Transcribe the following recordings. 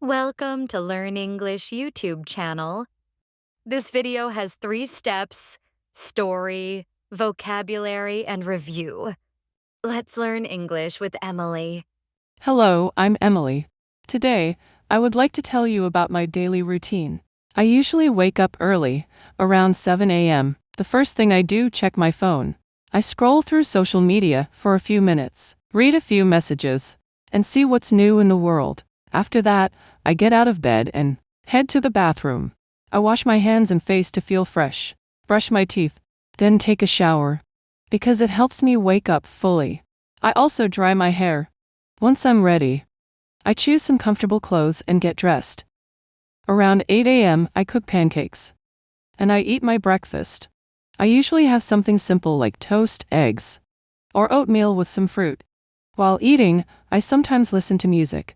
Welcome to Learn English YouTube channel. This video has 3 steps: story, vocabulary, and review. Let's learn English with Emily. Hello, I'm Emily. Today, I would like to tell you about my daily routine. I usually wake up early, around 7 a.m. The first thing I do, check my phone. I scroll through social media for a few minutes, read a few messages, and see what's new in the world. After that, I get out of bed and head to the bathroom. I wash my hands and face to feel fresh, brush my teeth, then take a shower, because it helps me wake up fully. I also dry my hair. Once I'm ready, I choose some comfortable clothes and get dressed. Around 8 a.m., I cook pancakes. And I eat my breakfast. I usually have something simple like toast, eggs, or oatmeal with some fruit. While eating, I sometimes listen to music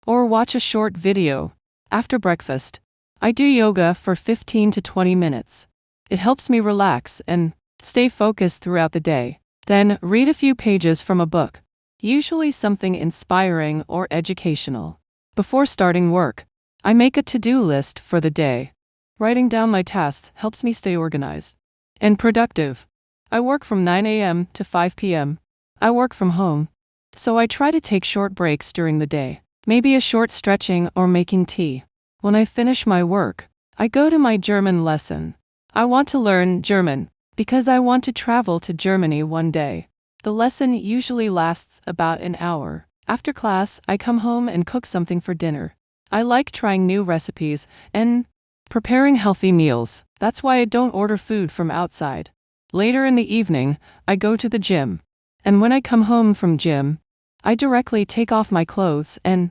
or watch a short video. After breakfast, I do yoga for 15 to 20 minutes. It helps me relax and stay focused throughout the day. Then, read a few pages from a book, usually something inspiring or educational. Before starting work, I make a to-do list for the day. Writing down my tasks helps me stay organized and productive. I work from 9 a.m. to 5 p.m. I work from home, so I try to take short breaks during the day, maybe a short stretching or making tea. When I finish my work, I go to my German lesson. I want to learn German because I want to travel to Germany one day. The lesson usually lasts about an hour. After class, I come home and cook something for dinner. I like trying new recipes and preparing healthy meals. That's why I don't order food from outside. Later in the evening, I go to the gym. And when I come home from gym, I directly take off my clothes and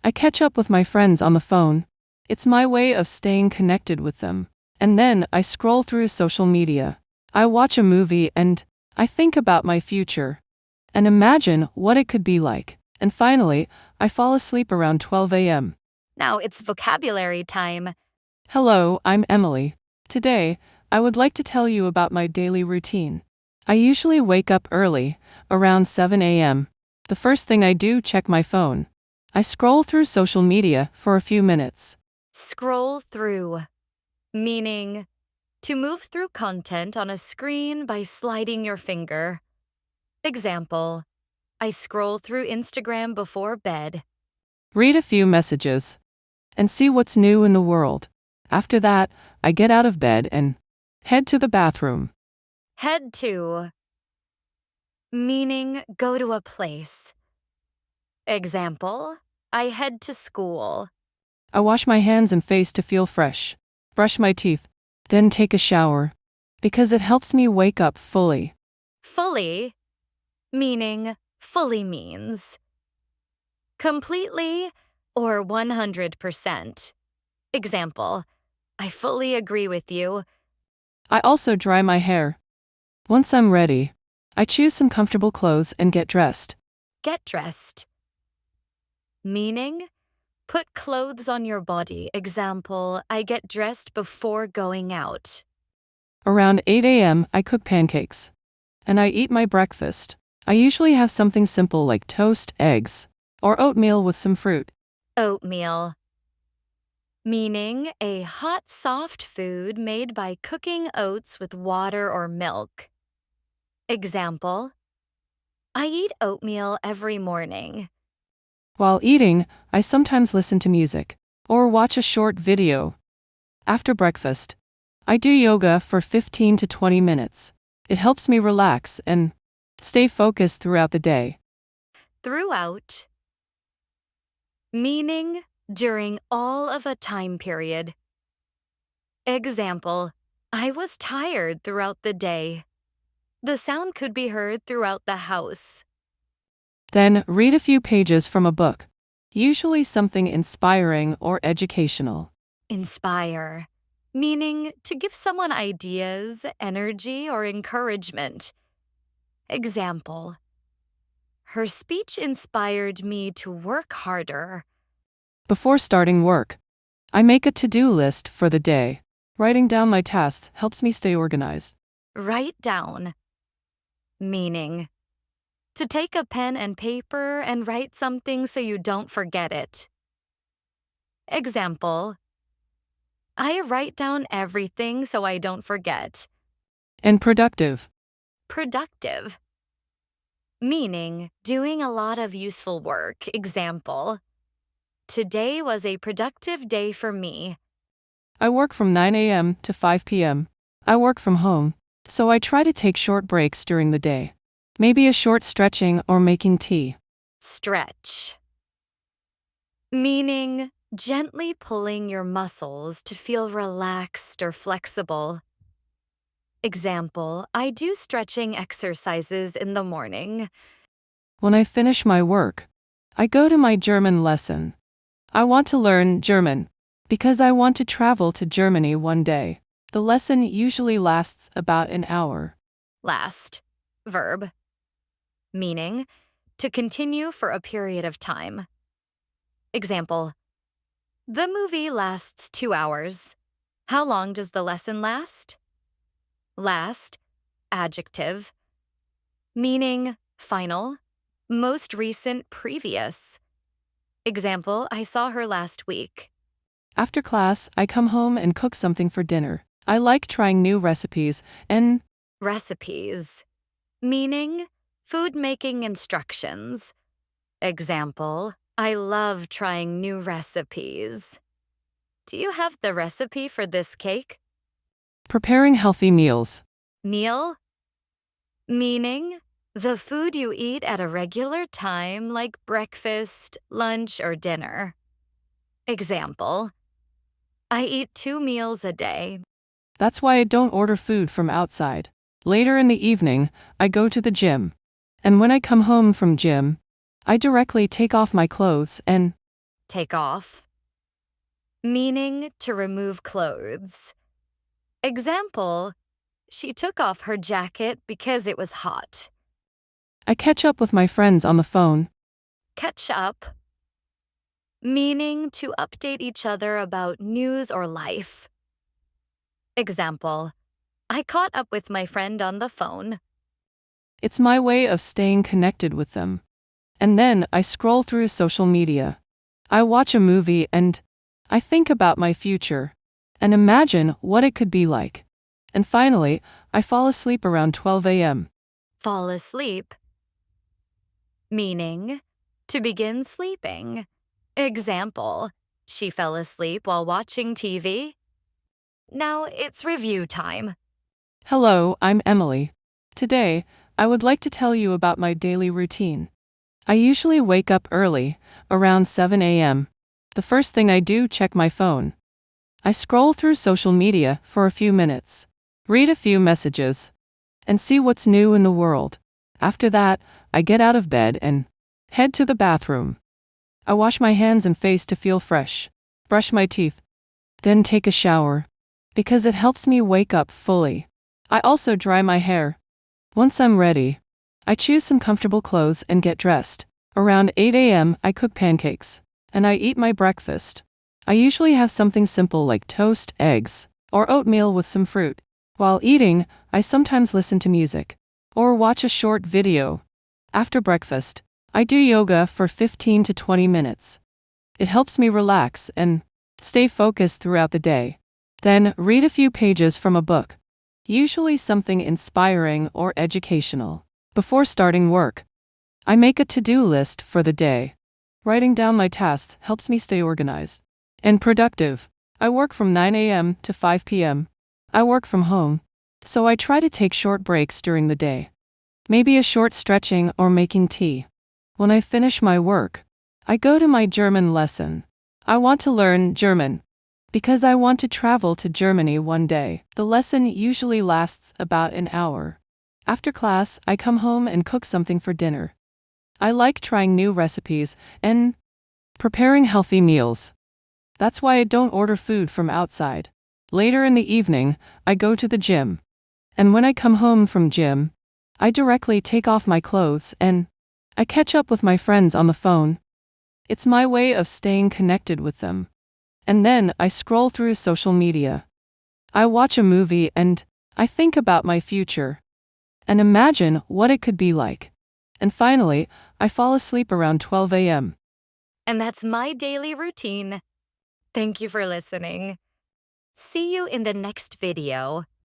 I catch up with my friends on the phone. It's my way of staying connected with them. And then I scroll through social media. I watch a movie and I think about my future and imagine what it could be like. And finally, I fall asleep around 12 a.m. Now it's vocabulary time. Hello, I'm Emily. Today, I would like to tell you about my daily routine. I usually wake up early, around 7 a.m. The first thing I do, check my phone. I scroll through social media for a few minutes. Scroll through, meaning to move through content on a screen by sliding your finger. Example, I scroll through Instagram before bed. Read a few messages and see what's new in the world. After that, I get out of bed and head to the bathroom. Head to, meaning go to a place. Example, I head to school. I wash my hands and face to feel fresh, brush my teeth, then take a shower, because it helps me wake up fully. Fully, meaning fully means completely or 100%. Example, I fully agree with you. I also dry my hair. Once I'm ready, I choose some comfortable clothes and get dressed. Get dressed, meaning put clothes on your body. Example, I get dressed before going out. Around 8 a.m., I cook pancakes. And I eat my breakfast. I usually have something simple like toast, eggs, or oatmeal with some fruit. Oatmeal, meaning a hot, soft food made by cooking oats with water or milk. Example, I eat oatmeal every morning. While eating, I sometimes listen to music or watch a short video. After breakfast, I do yoga for 15 to 20 minutes. It helps me relax and stay focused throughout the day. Throughout, meaning during all of a time period. Example, I was tired throughout the day. The sound could be heard throughout the house. Then, read a few pages from a book, usually something inspiring or educational. Inspire, meaning to give someone ideas, energy, or encouragement. Example, her speech inspired me to work harder. Before starting work, I make a to-do list for the day. Writing down my tasks helps me stay organized. Write down, meaning to take a pen and paper and write something so you don't forget it. Example, I write down everything so I don't forget. And productive. Productive, meaning doing a lot of useful work. Example, today was a productive day for me. I work from 9 a.m. to 5 p.m. I work from home, so I try to take short breaks during the day. Maybe a short stretching or making tea. Stretch, meaning gently pulling your muscles to feel relaxed or flexible. Example, I do stretching exercises in the morning. When I finish my work, I go to my German lesson. I want to learn German because I want to travel to Germany one day. The lesson usually lasts about an hour. Last, verb, meaning to continue for a period of time. Example, the movie lasts 2 hours. How long does the lesson last? Last, adjective, meaning final, most recent, previous. Example, I saw her last week. After class, I come home and cook something for dinner. I like trying new recipes and Recipes, meaning food making instructions. Example, I love trying new recipes. Do you have the recipe for this cake? preparing healthy meals. Meal, meaning the food you eat at a regular time like breakfast, lunch, or dinner. Example, I eat 2 meals a day. That's why I don't order food from outside. Later in the evening, I go to the gym. And when I come home from gym, I directly take off my clothes and Take off, meaning to remove clothes. Example, she took off her jacket because it was hot. I catch up with my friends on the phone. Catch up, meaning to update each other about news or life. Example, I caught up with my friend on the phone. It's my way of staying connected with them. And then I scroll through social media. I watch a movie and I think about my future and imagine what it could be like. And finally, I fall asleep around 12 a.m. Fall asleep, meaning to begin sleeping. Example, she fell asleep while watching TV. Now it's review time. Hello, I'm Emily. Today, I would like to tell you about my daily routine. I usually wake up early, around 7 a.m. The first thing I do, check my phone. I scroll through social media for a few minutes, read a few messages, and see what's new in the world. After that, I get out of bed and head to the bathroom. I wash my hands and face to feel fresh, brush my teeth, then take a shower, because it helps me wake up fully. I also dry my hair. Once I'm ready, I choose some comfortable clothes and get dressed. Around 8 a.m., I cook pancakes, and I eat my breakfast. I usually have something simple like toast, eggs, or oatmeal with some fruit. While eating, I sometimes listen to music or watch a short video. After breakfast, I do yoga for 15 to 20 minutes. It helps me relax and stay focused throughout the day. Then, read a few pages from a book, usually something inspiring or educational. Before starting work, I make a to-do list for the day. Writing down my tasks helps me stay organized and productive. I work from 9 a.m. to 5 p.m. I work from home, so I try to take short breaks during the day. Maybe a short stretching or making tea. When I finish my work, I go to my German lesson. I want to learn German because I want to travel to Germany one day. The lesson usually lasts about an hour. After class, I come home and cook something for dinner. I like trying new recipes and preparing healthy meals. That's why I don't order food from outside. Later in the evening, I go to the gym. And when I come home from gym, I directly take off my clothes and I catch up with my friends on the phone. It's my way of staying connected with them. And then I scroll through social media. I watch a movie and I think about my future and imagine what it could be like. And finally, I fall asleep around 12 a.m. And that's my daily routine. Thank you for listening. See you in the next video.